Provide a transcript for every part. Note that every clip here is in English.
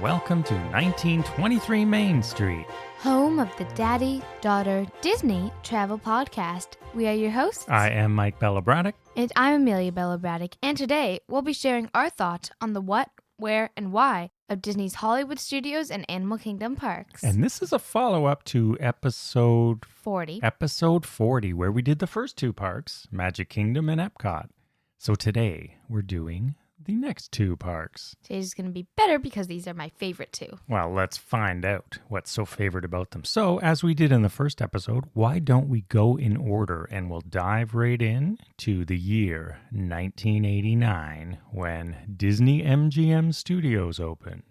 welcome to 1923 Main Street. Home of the Daddy-Daughter Disney Travel Podcast. We are your hosts. I am Mike Bellabraddock. And I'm Amelia Bellabraddock. And today, we'll be sharing our thoughts on the what, where, and why of Disney's Hollywood Studios and Animal Kingdom parks. And this is a follow-up to episode 40. Episode 40, where we did the first two parks, Magic Kingdom and Epcot. So today, we're doing the next two parks. Today's going to be better because these are my favorite two. Well, let's find out what's so favorite about them. So, as we did in the first episode, why don't we go in order and we'll dive right in to the year 1989 when Disney MGM Studios opened.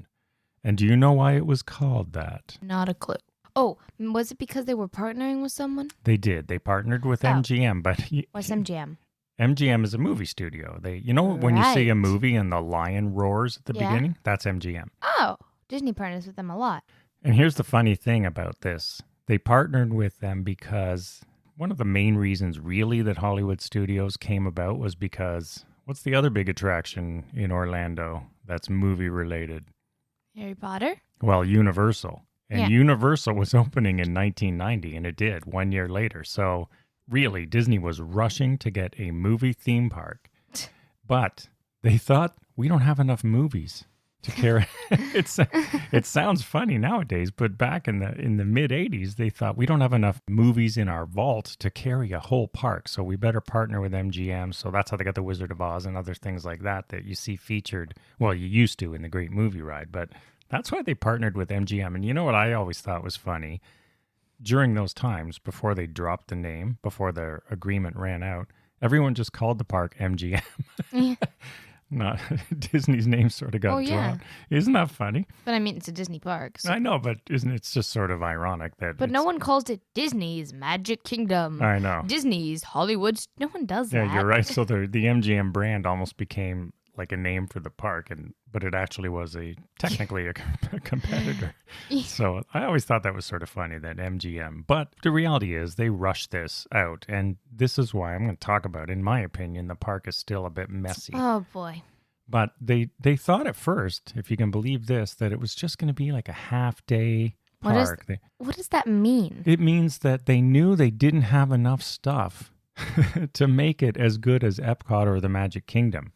And do you know why it was called that? Not a clue. Oh, was it because they were partnering with someone? They did. They partnered with MGM, but... What's MGM? MGM is a movie studio. When you see a Right. movie and the lion roars at the Yeah. beginning, that's MGM. Oh, Disney partners with them a lot. And here's the funny thing about this. They partnered with them because one of the main reasons really that Hollywood Studios came about was because what's the other big attraction in Orlando that's movie related? Harry Potter? Well, Universal. And Yeah. Universal was opening in 1990, and it did 1 year later. So really, Disney was rushing to get a movie theme park. But they thought, we don't have enough movies to carry. It sounds funny nowadays, but back in the mid-'80s, they thought, we don't have enough movies in our vault to carry a whole park, so we better partner with MGM. So that's how they got The Wizard of Oz and other things like that you see featured. Well, you used to in the Great Movie Ride, but that's why they partnered with MGM. And you know what I always thought was funny? During those times, before they dropped the name, before their agreement ran out, everyone just called the park MGM. Yeah. Not Disney's name sort of got dropped. Isn't that funny? But I mean, it's a Disney park. So. I know, but it's just sort of ironic that. But no one calls it Disney's Magic Kingdom. I know. Disney's Hollywood. No one does that. Yeah, you're right. So the MGM brand almost became like a name for the park, but it actually was technically a competitor. So I always thought that was sort of funny, that MGM. But the reality is they rushed this out, and this is why I'm going to talk about, in my opinion, the park is still a bit messy. Oh, boy. But they thought at first, if you can believe this, that it was just going to be like a half-day park. What does that mean? It means that they knew they didn't have enough stuff to make it as good as Epcot or the Magic Kingdom.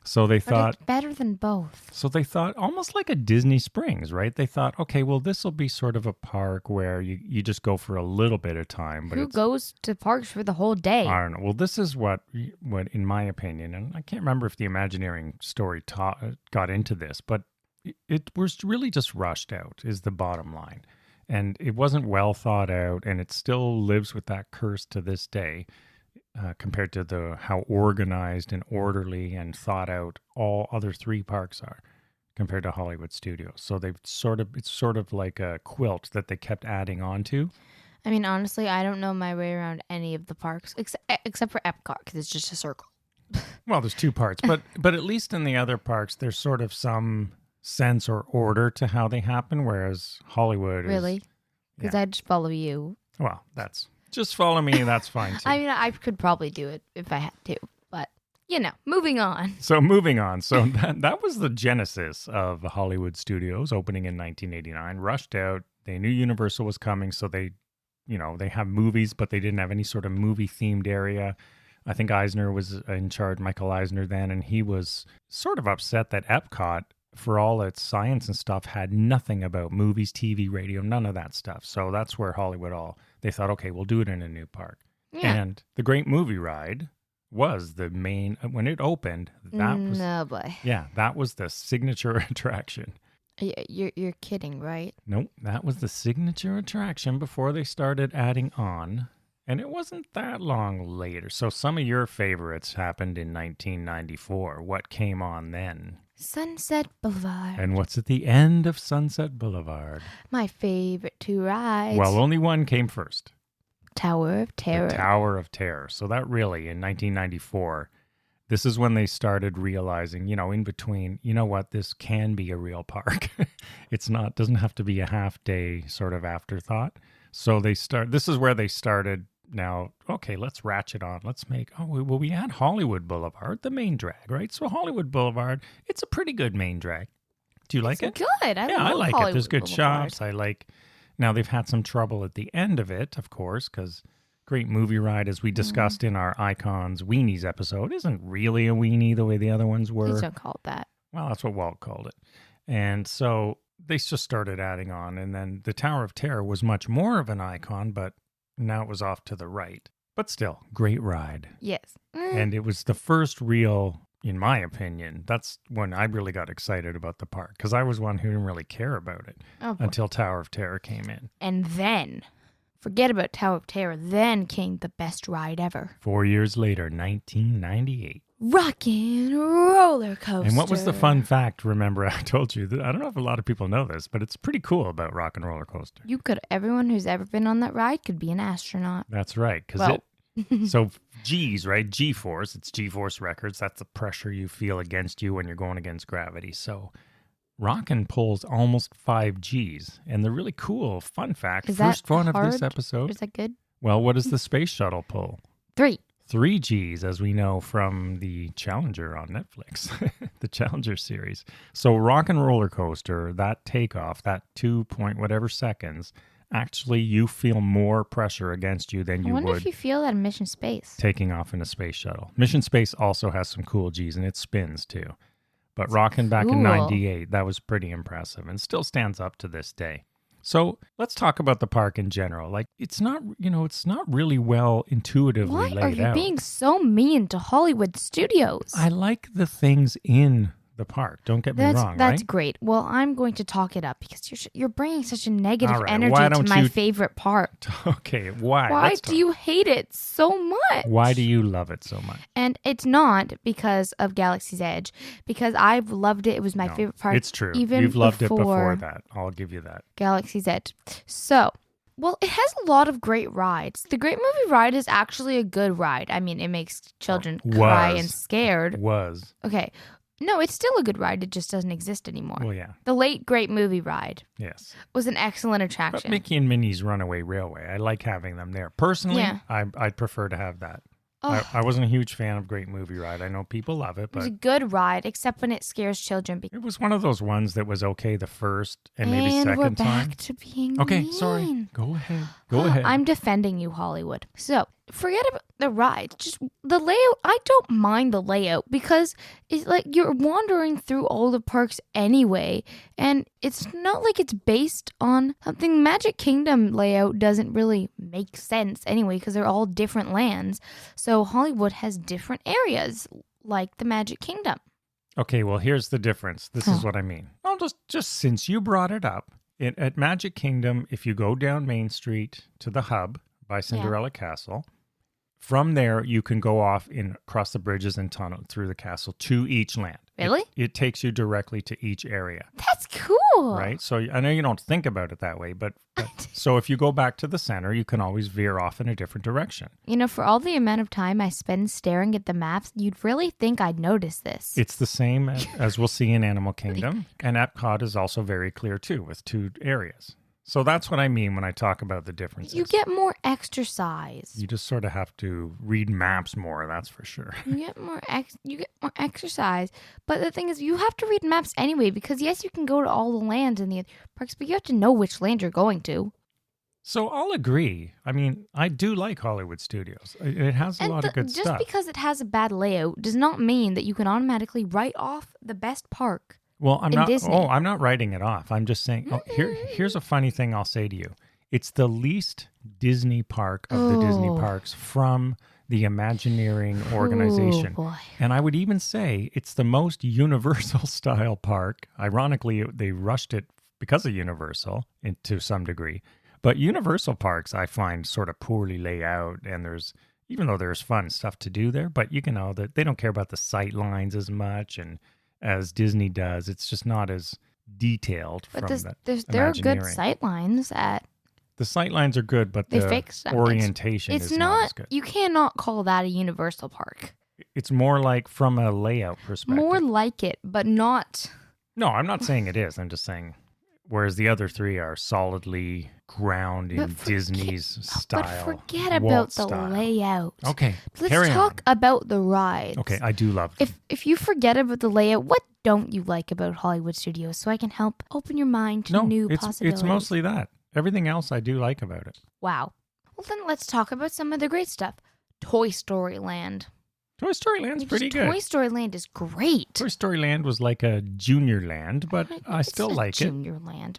So they thought... it's better than both. So they thought almost like a Disney Springs, right? They thought, okay, well, this will be sort of a park where you just go for a little bit of time. But Who goes to parks for the whole day? I don't know. Well, this is what in my opinion, and I can't remember if the Imagineering story got into this, but it was really just rushed out is the bottom line. And it wasn't well thought out, and it still lives with that curse to this day. Compared to how organized and orderly and thought out all other three parks are compared to Hollywood Studios. So it's sort of like a quilt that they kept adding on to. I mean, honestly, I don't know my way around any of the parks except for Epcot because it's just a circle. Well, there's two parts, but at least in the other parks, there's sort of some sense or order to how they happen, whereas Hollywood Really? Because I just follow you. Well, just follow me, that's fine too. I mean, I could probably do it if I had to, but, moving on. So moving on. So that was the genesis of Hollywood Studios opening in 1989. Rushed out. They knew Universal was coming, so they have movies, but they didn't have any sort of movie-themed area. I think Eisner was in charge, Michael Eisner then, and he was sort of upset that Epcot, for all its science and stuff, had nothing about movies, TV, radio, none of that stuff. So that's where they thought, okay, we'll do it in a new park. Yeah. And the Great Movie Ride was the main, when it opened, that was... No, boy. Yeah, that was the signature attraction. You're kidding, right? Nope, that was the signature attraction before they started adding on. And it wasn't that long later. So some of your favorites happened in 1994. What came on then? Sunset Boulevard. And what's at the end of Sunset Boulevard? My favorite two rides. Well, only one came first. Tower of Terror. The Tower of Terror. So that really, in 1994, this is when they started realizing, in between, what, this can be a real park. Doesn't have to be a half-day sort of afterthought. So this is where they started Now, okay, let's ratchet on. Let's make, we had Hollywood Boulevard, the main drag, right? So Hollywood Boulevard, it's a pretty good main drag. Do you like it? Good. I I love like it. Hollywood There's good Boulevard. shops. Now they've had some trouble at the end of it, of course, because great movie ride, as we discussed in our Icons Weenies episode, isn't really a weenie the way the other ones were. Please don't call it that. Well, that's what Walt called it. And so they just started adding on. And then the Tower of Terror was much more of an icon, but now it was off to the right. But still, great ride. Yes. And it was the first real, in my opinion, that's when I really got excited about the park, because I was one who didn't really care about it until Tower of Terror came in. And then, forget about Tower of Terror, then came the best ride ever. 4 years later, 1998. Rockin' Roller Coaster. And what was the fun fact, remember, I told you, that I don't know if a lot of people know this, but it's pretty cool about Rock and Roller Coaster. Everyone who's ever been on that ride could be an astronaut. That's right, because so G's, right? G-force, it's G-force records. That's the pressure you feel against you when you're going against gravity. So Rockin' pulls almost 5 G's. And the really cool fun fact, first one of this episode. Is that good? Well, what does the space shuttle pull? 3. 3 G's, as we know from the Challenger on Netflix, the Challenger series. So Rock and Roller Coaster, that takeoff, that 2 point whatever seconds, actually you feel more pressure against you than you would. I wonder if you feel that in Mission Space. Taking off in a space shuttle. Mission Space also has some cool G's, and it spins too. But Rockin' back in 98, that was pretty impressive and still stands up to this day. So let's talk about the park in general. Like, it's not really well intuitively laid out. Why are you being so mean to Hollywood Studios? I like the things in the park. Don't get me wrong, That's right? great. Well, I'm going to talk it up because you're bringing such a negative All right, energy to my favorite part. Okay, why? Why do you hate it so much? Why do you love it so much? And it's not because of Galaxy's Edge, because I've loved it. It was my favorite part. It's true. Even You've loved it before that. I'll give you that. Galaxy's Edge. So, well, it has a lot of great rides. The Great Movie Ride is actually a good ride. I mean, it makes children cry and scared. Okay. No, it's still a good ride. It just doesn't exist anymore. Well, yeah. The Late Great Movie Ride. Yes. Was an excellent attraction. But Mickey and Minnie's Runaway Railway, I like having them there. Personally, I'd prefer to have that. I wasn't a huge fan of Great Movie Ride. I know people love it, but it was a good ride, except when it scares children. It was one of those ones that was okay the first and maybe second time. And we're back to being mean. Sorry. Go ahead. Go ahead. I'm defending you, Hollywood. So, forget about the ride. Just the layout. I don't mind the layout because it's like you're wandering through all the parks anyway. And it's not like it's based on something. Magic Kingdom layout doesn't really make sense anyway because they're all different lands. So Hollywood has different areas like the Magic Kingdom. Okay, well, here's the difference. This is what I mean. Well, just since you brought it up, at Magic Kingdom, if you go down Main Street to the hub by Cinderella Castle, from there you can go off across the bridges and tunnel through the castle to each land. Really? It takes you directly to each area. That's cool. Right? So I know you don't think about it that way, but so if you go back to the center, you can always veer off in a different direction. You know, for all the amount of time I spend staring at the maps, you'd really think I'd notice this. It's the same as we'll see in Animal Kingdom. And Epcot is also very clear too, with 2 areas. So that's what I mean when I talk about the differences. You get more exercise. You just sort of have to read maps more, that's for sure. You get more exercise. But the thing is, you have to read maps anyway because, yes, you can go to all the lands in the parks, but you have to know which land you're going to. So I'll agree. I mean, I do like Hollywood Studios. It has a lot of good stuff. Just because it has a bad layout does not mean that you can automatically write off the best park. Well, I'm Disney. not writing it off. I'm just saying, here's a funny thing I'll say to you. It's the least Disney park of the Disney parks from the Imagineering organization. Oh, boy. And I would even say it's the most Universal style park. Ironically, they rushed it because of Universal to some degree. But Universal parks, I find sort of poorly laid out, and even though there's fun stuff to do there, but you can know that they don't care about the sight lines as much and as Disney does. It's just not as detailed. But there are good sight lines at... The sight lines are good, but the orientation is not as good. You cannot call that a Universal park. It's more like from a layout perspective. More like it, but not... No, I'm not saying it is. I'm just saying Whereas the other three are solidly ground in But forget- Disney's style. But forget Walt about the style. layout. Okay, Let's carry talk about the rides. Okay, I do love them. If you forget about the layout, what don't you like about Hollywood Studios? So I can help open your mind to new possibilities. It's mostly that. Everything else I do like about it. Wow. Well, then let's talk about some of the great stuff. Toy Story Land. Toy Story Land's pretty good. Toy Story Land is great. Toy Story Land was like a junior land, but I still like it. Junior Land.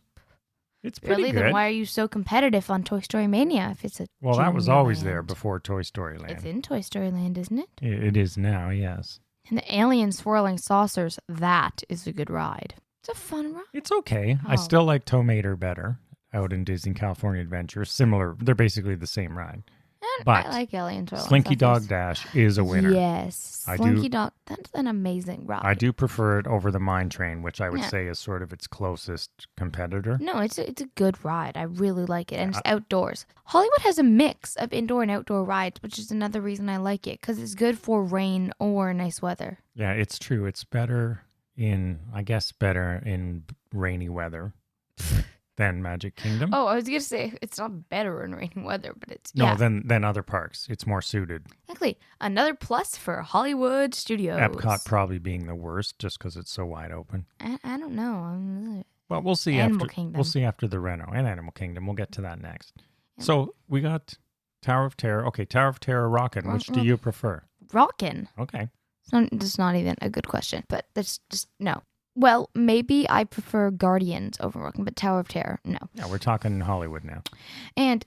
It's pretty really? good. Then why are you so competitive on Toy Story Mania if it's a Well, that was always Junior there Land? before Toy Story Land. It's in Toy Story Land, isn't it? It is now, yes. And the alien swirling saucers, that is a good ride. It's a fun ride. It's okay. I Oh. still like Tow Mater better out in Disney California Adventure. Similar. They're basically the same ride. And But I like alien swirling Slinky saucers. Dog Dash is a winner. Yes. I Slinky do- Dog, that's an amazing ride. I do prefer it over the Mine Train, which I would Yeah. say is sort of its closest competitor. No, it's a good ride. I really like it. And it's outdoors. Hollywood has a mix of indoor and outdoor rides, which is another reason I like it, because it's good for rain or nice weather. Yeah, it's true. It's better in rainy weather than Magic Kingdom. Oh, I was going to say, it's not better in rainy weather, but it's, No, yeah. than other parks. It's more suited. Exactly. Another plus for Hollywood Studios. Epcot probably being the worst just because it's so wide open. I don't know. Well, we'll see Animal after Kingdom. we'll see after the reno and Animal Kingdom. We'll get to that next. So we got Tower of Terror. Okay, Tower of Terror, Rockin'. Which do you prefer? Rockin'. Okay. It's not even a good question, but that's just no. Well, maybe I prefer Guardians over Rockin', but Tower of Terror, no. Yeah, we're talking Hollywood now. And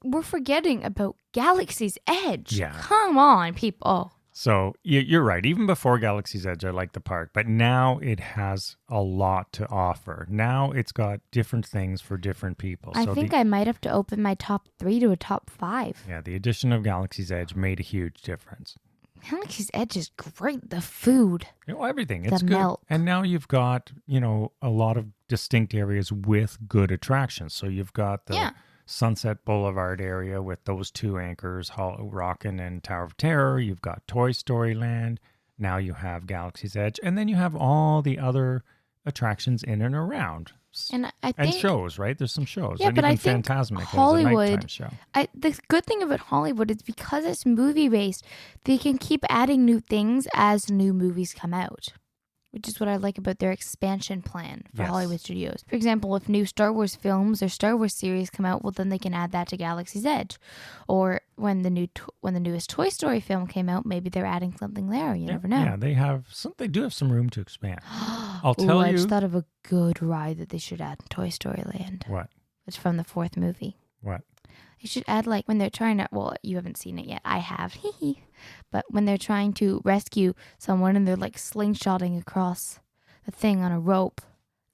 we're forgetting about Galaxy's Edge. Yeah. Come on, people. So you're right. Even before Galaxy's Edge, I liked the park, but now it has a lot to offer. Now it's got different things for different people. I think I might have to open my top 3 to a top 5. Yeah, the addition of Galaxy's Edge made a huge difference. Galaxy's Edge is great. The food. Everything. The It's good. milk. And now you've got, a lot of distinct areas with good attractions. So you've got the Sunset Boulevard area with those two anchors, Rockin' and Tower of Terror. You've got Toy Story Land. Now you have Galaxy's Edge. And then you have all the other attractions in and around. And I think shows, right? There's some shows. Yeah, and but even I think Fantasmic was a Hollywood- nighttime show. the good thing about Hollywood is because it's movie based, they can keep adding new things as new movies come out, which is what I like about their expansion plan for Yes. Hollywood Studios. For example, if new Star Wars films or Star Wars series come out, well, then they can add that to Galaxy's Edge. Or when the newest Toy Story film came out, maybe they're adding something there. You never know. Yeah, they do have some room to expand. I'll tell I you just thought of a good ride that they should add in Toy Story Land. what. It's from the 4th movie. What? They should add, like, when they're trying to, well, you haven't seen it yet. I have. But when they're trying to rescue someone and they're, like, slingshotting across the thing on a rope.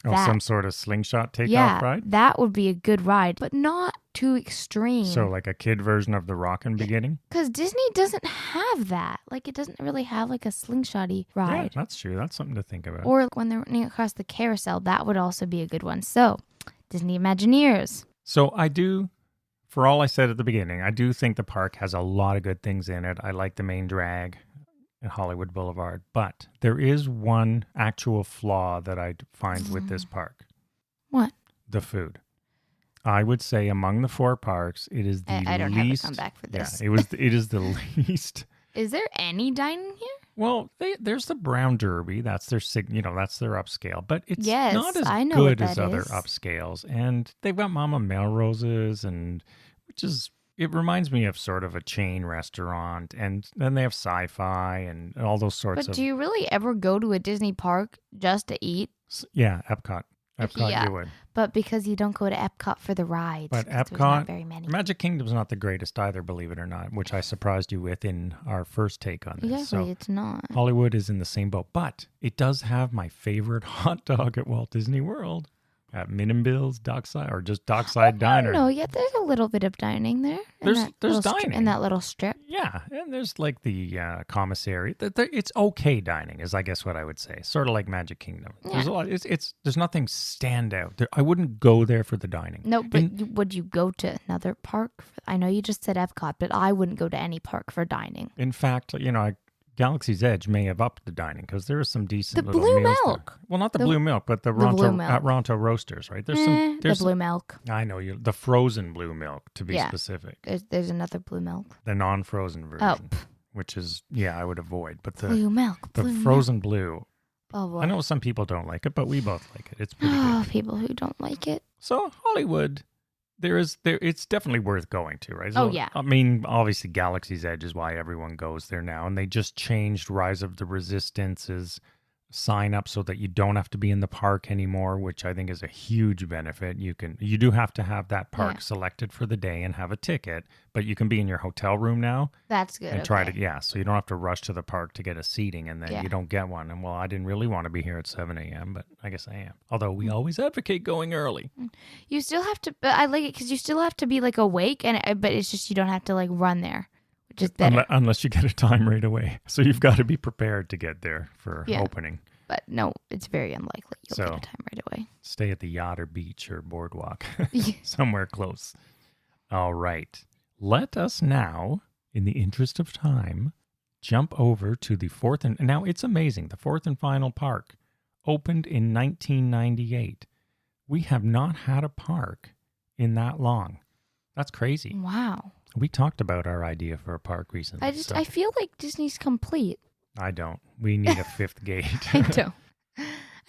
Oh, that- some sort of slingshot takeoff ride? that would be a good ride, but not too extreme. So like a kid version of the Rockin' beginning? Because Disney doesn't have that. Like, it doesn't really have, like, a slingshotty Yeah, ride. that's true. That's something to think about. Or when they're running across the carousel, that would also be a good one. So, Disney Imagineers. So I do, for all I said at the beginning, I do think the park has a lot of good things in it. I like the main drag at Hollywood Boulevard, but there is one actual flaw that I find with this park. What? The food. I would say among the 4 parks, it is the least. I don't have a comeback for this. Yeah, it is the least. Is there any dining here? Well, there's the Brown Derby. That's their that's their upscale, but it's Yes, not as I know good what as that other is. upscales. And they've got Mama Melrose's, and it reminds me of sort of a chain restaurant. And then they have Sci-Fi and all those sorts But of. do you really ever go to a Disney park just to eat? Yeah, Epcot. Epcot, Yeah. you would. But because you don't go to Epcot for the rides. But 'cause there's Epcot, not very many. Magic Kingdom's not the greatest either, believe it or not, which I surprised you with in our first take on this. Exactly, So it's not. Hollywood is in the same boat, but it does have my favorite hot dog at Walt Disney World at Min and Bill's Dockside, or just Dockside Diner. No, yeah, there's a little bit of dining there. There's dining. in that little strip. Yeah, and there's like the commissary. It's okay dining, is I guess what I would say. Sort of like Magic Kingdom. There's a lot. There's nothing stand out. I wouldn't go there for the dining. No, but And- would you go to another park? I know you just said Epcot, but I wouldn't go to any park for dining. in fact, I Galaxy's Edge may have upped the dining because there are some decent The little blue meals milk. there. Well, not the blue milk, but the blue Ronto, milk. at Ronto Roasters, right? There's The blue milk. I know you. The frozen blue milk, to be specific. There's another blue milk. The non-frozen version. Oh. Which is, I would avoid. But the blue milk. the Blue frozen milk. blue, Oh, boy. I know some people don't like it, but we both like it. It's pretty good. People who don't like it. So Hollywood, it's definitely worth going to, right? So, Oh, yeah. I mean, obviously Galaxy's Edge is why everyone goes there now. And they just changed Rise of the Resistance's sign up so that you don't have to be in the park anymore, which I think is a huge benefit. You do have to have that park selected for the day and have a ticket, but you can be in your hotel room now. That's good. And try to, so you don't have to rush to the park to get a seating and then Yeah. you don't get one. And I didn't really want to be here at 7 a.m., but I guess I am. Although we always advocate going early. You still have to, but I like it because you still have to be like awake, but it's just you don't have to like run there, which is better. Unless you get a time right away. So you've got to be prepared to get there for opening. But no, it's very unlikely you'll So, get a time right away. Stay at the yacht or beach or boardwalk, Yeah. somewhere close. All right. Let us now, in the interest of time, jump over to the fourth. And now it's amazing. The fourth and final park opened in 1998. We have not had a park in that long. That's crazy. Wow. We talked about our idea for a park recently. I feel like Disney's complete. I don't. We need a fifth gate. I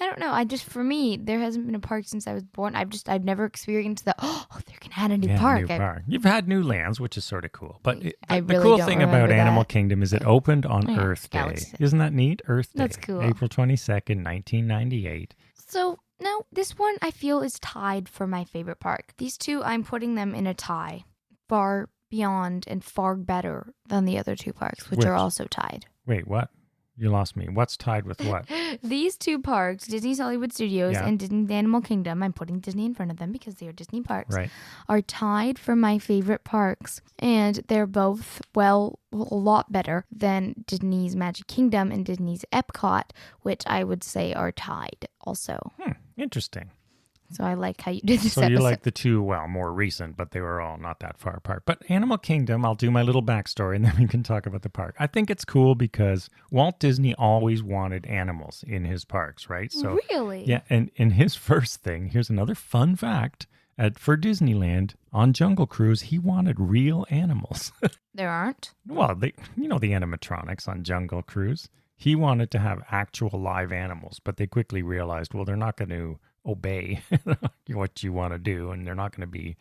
don't know. For me, there hasn't been a park since I was born. I've never experienced they're going to add a new park. You've had new lands, which is sort of cool. But the really cool don't thing about remember Animal that. Kingdom is it opened on Earth Day. Galaxy. Isn't that neat? Earth Day. That's cool. April 22nd, 1998. So now this one I feel is tied for my favorite park. These two, I'm putting them in a tie, far beyond and far better than the other two parks, which are also tied. Wait, what? You lost me. What's tied with what? These two parks, Disney's Hollywood Studios Yeah. and Disney's Animal Kingdom, I'm putting Disney in front of them because they are Disney parks, Right. are tied for my favorite parks. And they're both, a lot better than Disney's Magic Kingdom and Disney's Epcot, which I would say are tied also. Interesting. So I like how you did this So episode. you like the two, more recent, but they were all not that far apart. But Animal Kingdom, I'll do my little backstory and then we can talk about the park. I think it's cool because Walt Disney always wanted animals in his parks, right? So Really? yeah, and in his first thing, here's another fun fact. For Disneyland, on Jungle Cruise, he wanted real animals. There aren't? Well, the animatronics on Jungle Cruise. He wanted to have actual live animals, but they quickly realized, they're not going to obey what you want to do, and they're not going to be,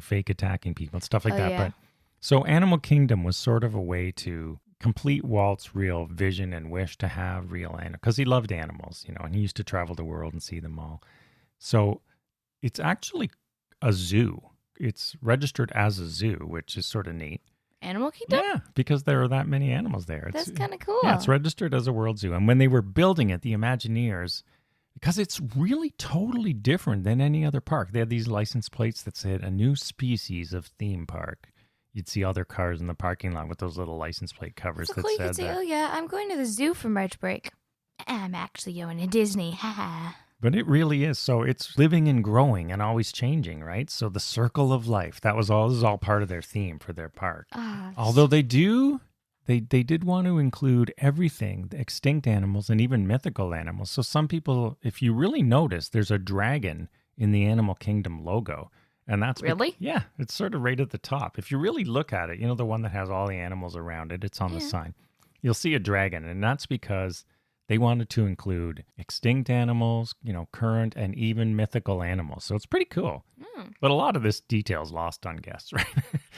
fake attacking people and stuff like that. Yeah. But so Animal Kingdom was sort of a way to complete Walt's real vision and wish to have real animals, because he loved animals, and he used to travel the world and see them all. So it's actually a zoo. It's registered as a zoo, which is sort of neat. Animal Kingdom? Yeah, because there are that many animals there. That's kind of cool. Yeah, it's registered as a World Zoo. And when they were building it, the Imagineers, because it's really totally different than any other park, they had these license plates that said a new species of theme park. You'd see other cars in the parking lot with those little license plate covers So that cool, you said could say, that. oh yeah, I'm going to the zoo for March break. I'm actually going to Disney. Ha. But it really is. So it's living and growing and always changing, right? So the circle of life, this is all part of their theme for their park. Although they did want to include everything, the extinct animals and even mythical animals. So some people, if you really notice, there's a dragon in the Animal Kingdom logo. And that's Really? Yeah, it's sort of right at the top. If you really look at it, the one that has all the animals around it, it's on the sign. You'll see a dragon, and that's because they wanted to include extinct animals, current and even mythical animals. So it's pretty cool. But a lot of this detail is lost on guests, right?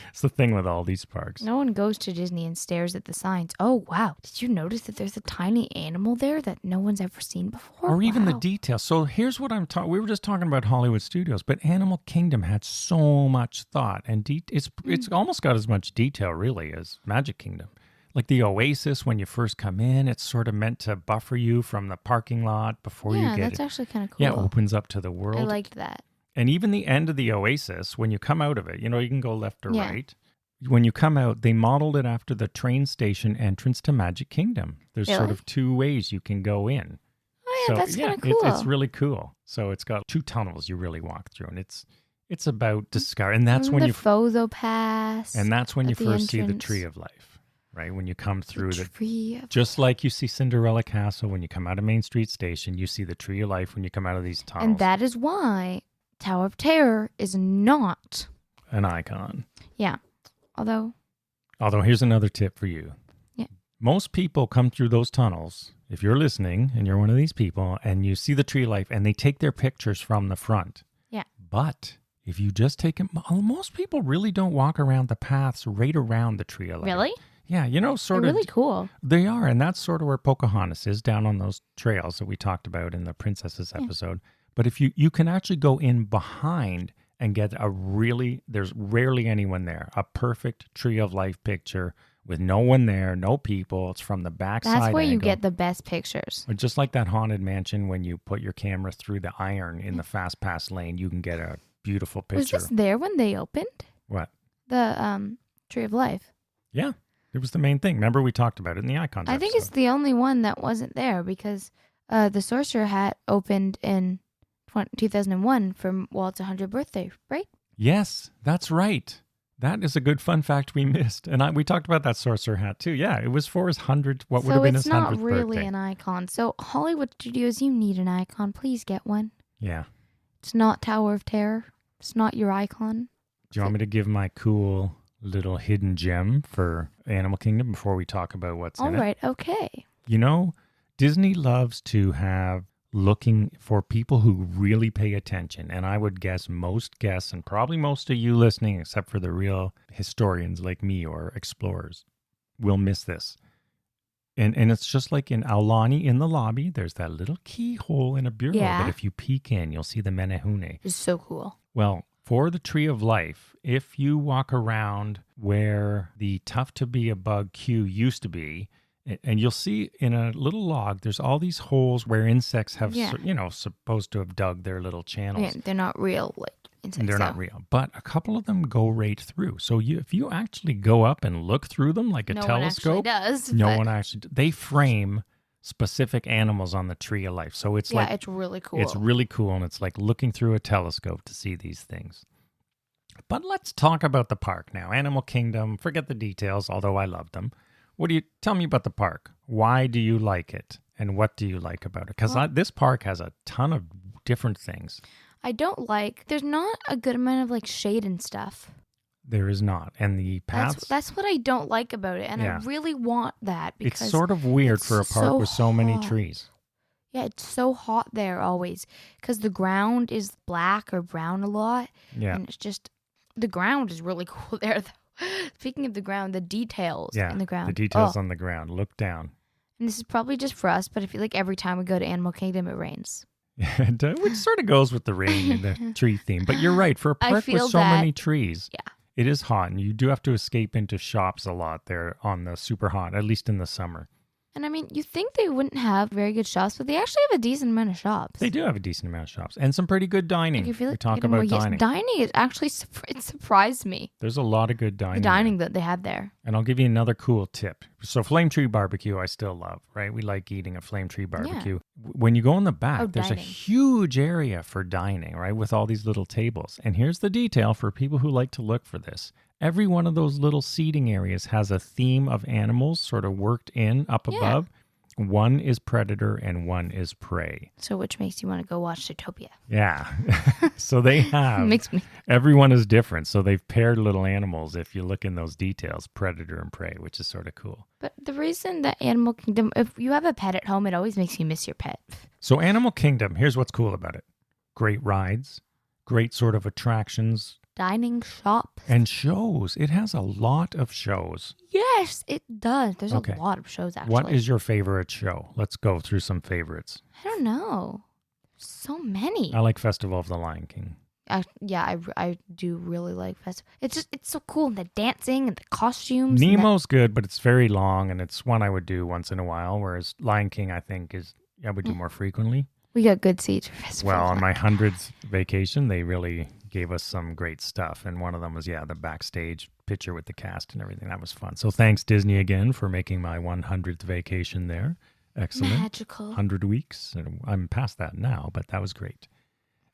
It's the thing with all these parks. No one goes to Disney and stares at the signs. Oh, wow. Did you notice that there's a tiny animal there that no one's ever seen before? Or even the details. So here's what I'm talking. We were just talking about Hollywood Studios, but Animal Kingdom had so much thought, and it's almost got as much detail, really, as Magic Kingdom. Like the Oasis, when you first come in, it's sort of meant to buffer you from the parking lot before you get that's actually kind of cool. Yeah, it opens up to the world. I liked that. And even the end of the Oasis, when you come out of it, you can go left or right. When you come out, they modeled it after the train station entrance to Magic Kingdom. There's sort of two ways you can go in. Oh, yeah, that's kind of cool. It's really cool. So it's got two tunnels you really walk through, and it's about discovery. And that's when the you Fozo Pass. And that's when you at the first see the entrance. Tree of Life. right? When you come through The tree of just like you see Cinderella Castle when you come out of Main Street Station, you see the Tree of Life when you come out of these tunnels. And that is why Tower of Terror is not an icon. Yeah. Although here's another tip for you. Yeah. Most people come through those tunnels, if you're listening and you're one of these people, and you see the Tree of Life and they take their pictures from the front. Yeah. But if you just take it, most people really don't walk around the paths right around the Tree of Life. Really? Yeah, sort They're of. really cool. They are, and that's sort of where Pocahontas is, down on those trails that we talked about in the Princesses episode. But if you can actually go in behind and get there's rarely anyone there, a perfect Tree of Life picture with no one there, no people. It's from the backside. That's where you angle. get the best pictures. Or just like that haunted mansion, when you put your camera through the iron in the fast pass lane, you can get a beautiful picture. Was this there when they opened? What? The Tree of Life. Yeah, it was the main thing. Remember we talked about it in the Icons I think episode. it's the only one that wasn't there because the Sorcerer Hat opened in 2001 for Walt's 100th birthday, right? Yes, that's right. That is a good fun fact we missed. And we talked about that Sorcerer Hat too. Yeah, it was for his 100th, what would have been his 100th birthday. So it's not really an icon. So Hollywood Studios, you need an icon. Please get one. Yeah. It's not Tower of Terror. It's not your icon. Do you want me to give my cool little hidden gem for Animal Kingdom before we talk about what's in it? All right, okay. Disney loves to have looking for people who really pay attention. And I would guess most guests, and probably most of you listening, except for the real historians like me or explorers, will miss this. And it's just like in Aulani in the lobby, there's that little keyhole in a bureau that if you peek in, you'll see the Menehune. It's so cool. Well, for the Tree of Life, if you walk around where the Tough to Be a Bug queue used to be, and you'll see in a little log, there's all these holes where insects have, supposed to have dug their little channels. Yeah, they're not real, like insects. And they're not real. But a couple of them go right through. So if you actually go up and look through them like a telescope. No one actually does. They frame specific animals on the Tree of Life. So it's it's really cool. It's really cool. And it's like looking through a telescope to see these things. But let's talk about the park now. Animal Kingdom, forget the details, although I love them. Tell me about the park? Why do you like it? And what do you like about it? Because this park has a ton of different things. There's not a good amount of like shade and stuff. There is not. And the paths. That's what I don't like about it. And I really want that because it's sort of weird for a park with so many trees. Yeah, it's so hot there always because the ground is black or brown a lot. Yeah. And it's just, the ground is really cool there though. Speaking of the ground, the details in the ground. The details on the ground. Look down. And this is probably just for us, but I feel like every time we go to Animal Kingdom, it rains. Which sort of goes with the rain and the tree theme. But you're right. For a park with so many trees, it is hot. And you do have to escape into shops a lot there on the super hot, at least in the summer. And I mean, you think they wouldn't have very good shops, but they actually have a decent amount of shops. They do have a decent amount of shops and some pretty good dining. Like we talk about dining. Dining is actually, it surprised me. There's a lot of good dining. The dining that they have there. And I'll give you another cool tip. So Flame Tree Barbecue, I still love, right? We like eating a Flame Tree Barbecue. Yeah. When you go in the back, there's a huge area for dining, right? With all these little tables. And here's the detail for people who like to look for this. Every one of those little seating areas has a theme of animals sort of worked in up above. One is predator and one is prey. So which makes you want to go watch Zootopia. Yeah. So they have. Makes me. Everyone is different. So they've paired little animals, if you look in those details, predator and prey, which is sort of cool. But the reason that Animal Kingdom, if you have a pet at home, it always makes you miss your pet. So Animal Kingdom, here's what's cool about it. Great rides, great sort of attractions. Dining, shops. And shows. It has a lot of shows. Yes, it does. There's a lot of shows, actually. What is your favorite show? Let's go through some favorites. I don't know. So many. I like Festival of the Lion King. I do really like Festival. It's so cool. And the dancing and the costumes. Nemo's good, but it's very long, and it's one I would do once in a while, whereas Lion King, I think, I would do more frequently. We got good seats for Festival. Well, on my 100th vacation, they really gave us some great stuff. And one of them was, the backstage picture with the cast and everything. That was fun. So thanks, Disney, again, for making my 100th vacation there. Excellent. Magical. 100 weeks. I'm past that now, but that was great.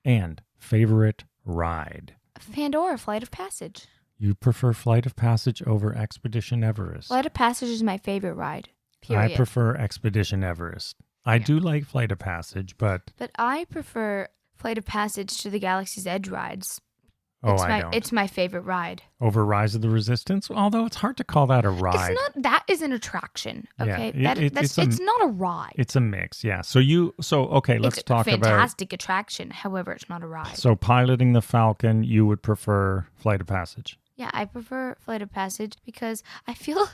And favorite ride? Pandora, Flight of Passage. You prefer Flight of Passage over Expedition Everest. Flight of Passage is my favorite ride. Period. I prefer Expedition Everest. I do like Flight of Passage, but I prefer Flight of Passage to the Galaxy's Edge rides. I don't. It's my favorite ride. Over Rise of the Resistance? Although it's hard to call that a ride. It's not. That is an attraction. Okay, Yeah, it's not a ride. It's a mix, yeah. Let's talk It's a about... fantastic attraction. However, it's not a ride. So piloting the Falcon, you would prefer Flight of Passage. Yeah, I prefer Flight of Passage because I feel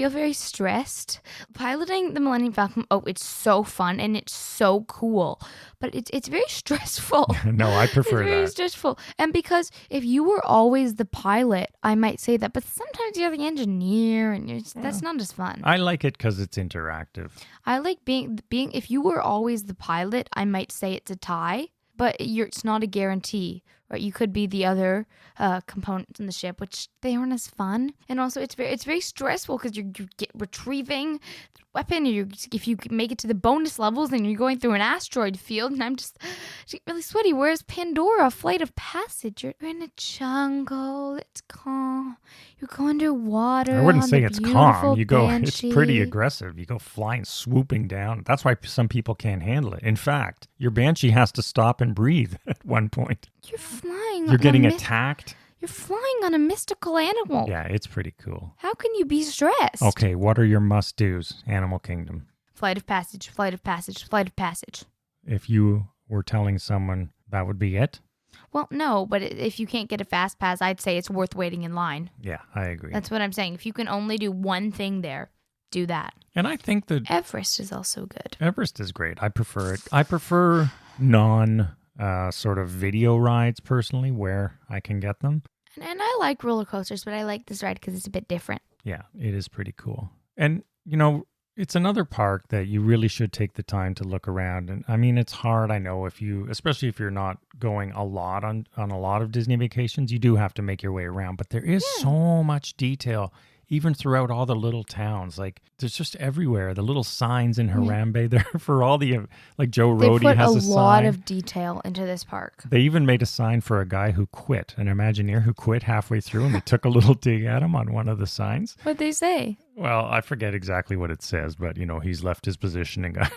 very stressed. Piloting the Millennium Falcon, it's so fun and it's so cool, but it's very stressful. No, I prefer It's very that. stressful. And because if you were always the pilot, I might say that, but sometimes you're the engineer and that's not as fun. I like it because it's interactive. I like being if you were always the pilot, I might say it's a tie, but it's not a guarantee. Right, you could be the other components in the ship, which they aren't as fun, and also it's very stressful because you get retrieving the weapon. If you make it to the bonus levels, then you're going through an asteroid field, and I'm just really sweaty. Whereas Pandora, Flight of Passage, you're in a jungle. It's calm. You go underwater. I wouldn't say it's calm. You go. Banshee. It's pretty aggressive. You go flying, swooping down. That's why some people can't handle it. In fact, your Banshee has to stop and breathe at one point. You're flying. You're getting attacked. You're flying on a mystical animal. Yeah, it's pretty cool. How can you be stressed? Okay, what are your must-dos, Animal Kingdom? Flight of Passage, Flight of Passage, Flight of Passage. If you were telling someone that would be it? Well, no, but if you can't get a fast pass, I'd say it's worth waiting in line. Yeah, I agree. That's what I'm saying. If you can only do one thing there, do that. And I think that Everest is also good. Everest is great. I prefer it. I prefer sort of video rides personally where I can get them. And I like roller coasters, but I like this ride because it's a bit different. Yeah, it is pretty cool. And, it's another park that you really should take the time to look around. And I mean, it's hard. I know especially if you're not going a lot on a lot of Disney vacations, you do have to make your way around. But there is so much detail, even throughout all the little towns. Like, there's just everywhere. The little signs in Harambe there for all the, like Joe Rohde has a sign. They put a lot of detail into this park. They even made a sign for a guy who quit, an Imagineer who quit halfway through, and they took a little dig at him on one of the signs. What'd they say? Well, I forget exactly what it says, but, he's left his position and got,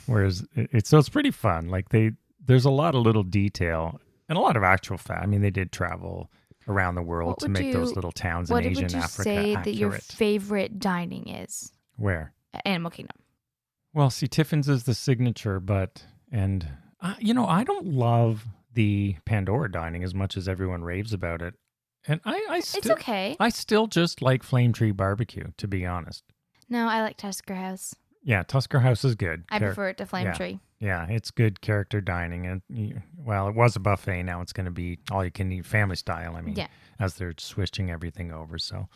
whereas it's pretty fun. Like, there's a lot of little detail and a lot of actual fact. I mean, they did travel around the world to make those little towns in Asia and Africa What would you say accurate. that your favorite dining is? Where? At Animal Kingdom. Well, see, Tiffin's is the signature, I don't love the Pandora dining as much as everyone raves about it. And it's okay. I still just like Flame Tree Barbecue, to be honest. No, I like Tusker House. Yeah, Tusker House is good. I prefer it to Flame Tree. Yeah, it's good character dining. And, it was a buffet. Now it's going to be all you can eat, family style, as they're switching everything over. So,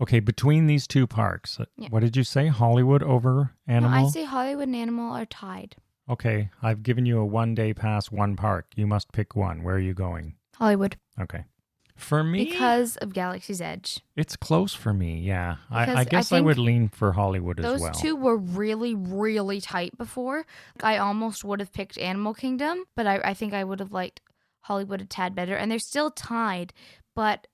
okay, between these two parks, what did you say? Hollywood over Animal? No, I say Hollywood and Animal are tied. Okay, I've given you a 1-day pass, one park. You must pick one. Where are you going? Hollywood. Okay. For me, because of Galaxy's Edge. It's close for me, yeah. I guess I would lean for Hollywood as well. Those two were really, really tight before. I almost would have picked Animal Kingdom, but I think I would have liked Hollywood a tad better. And they're still tied, but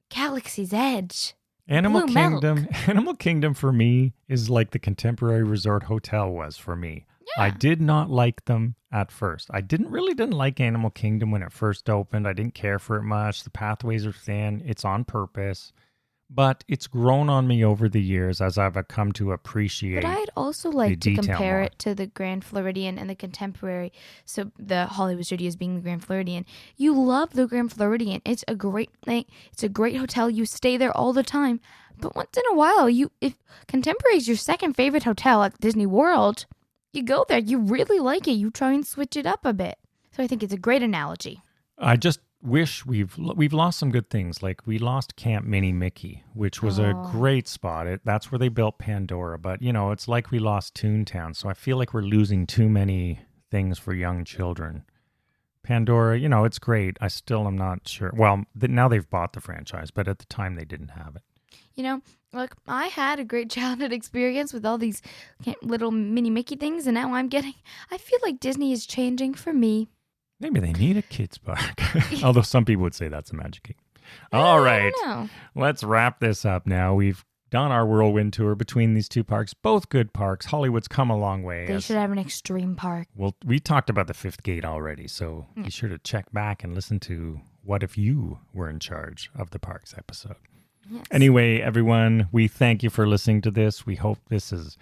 Galaxy's Edge. Animal Kingdom for me is like the Contemporary Resort Hotel was for me. Yeah. I did not like them at first. I didn't like Animal Kingdom when it first opened. I didn't care for it much. The pathways are thin. It's on purpose. But it's grown on me over the years as I've come to appreciate. But I'd also like to compare more. It to the Grand Floridian and the Contemporary. So the Hollywood Studios being the Grand Floridian. You love the Grand Floridian. It's a great thing. It's a great hotel. You stay there all the time. But once in a while, if Contemporary is your second favorite hotel at Disney World, you go there. You really like it. You try and switch it up a bit. So I think it's a great analogy. I just wish we've lost some good things. Like we lost Camp Mini Mickey, which was a great spot. That's where they built Pandora. But, it's like we lost Toontown. So I feel like we're losing too many things for young children. Pandora, it's great. I still am not sure. Well, now they've bought the franchise, but at the time they didn't have it. Look, I had a great childhood experience with all these little mini Mickey things, and now I feel like Disney is changing for me. Maybe they need a kids park. Although some people would say that's a Magic Kingdom. All I right. don't know. Let's wrap this up now. We've done our whirlwind tour between these two parks, both good parks. Hollywood's come a long way. They should have an extreme park. Well, we talked about the fifth gate already, so be sure to check back and listen to What If You Were in Charge of the Parks episode. Yes. Anyway, everyone, we thank you for listening to this. We hope this has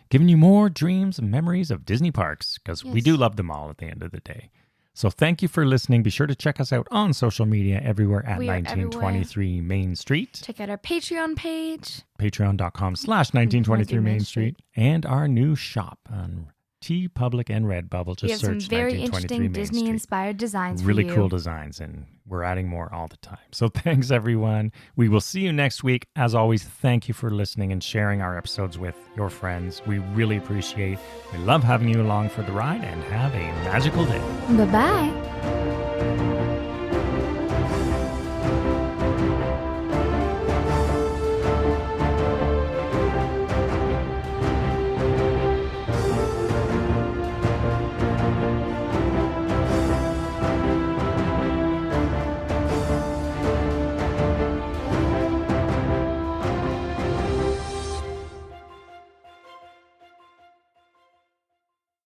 given you more dreams and memories of Disney parks, because we do love them all at the end of the day. So thank you for listening. Be sure to check us out on social media everywhere at We are 1923 Main Street. Check out our Patreon page. Patreon.com/1923 Main Street. And our new shop on TeePublic and Redbubble. We Just have some search very 1923 interesting Main Street. Disney-inspired designs Really for you. cool designs, and we're adding more all the time. So thanks, everyone. We will see you next week. As always, thank you for listening and sharing our episodes with your friends. We really appreciate it. We love having you along for the ride, and have a magical day. Bye-bye.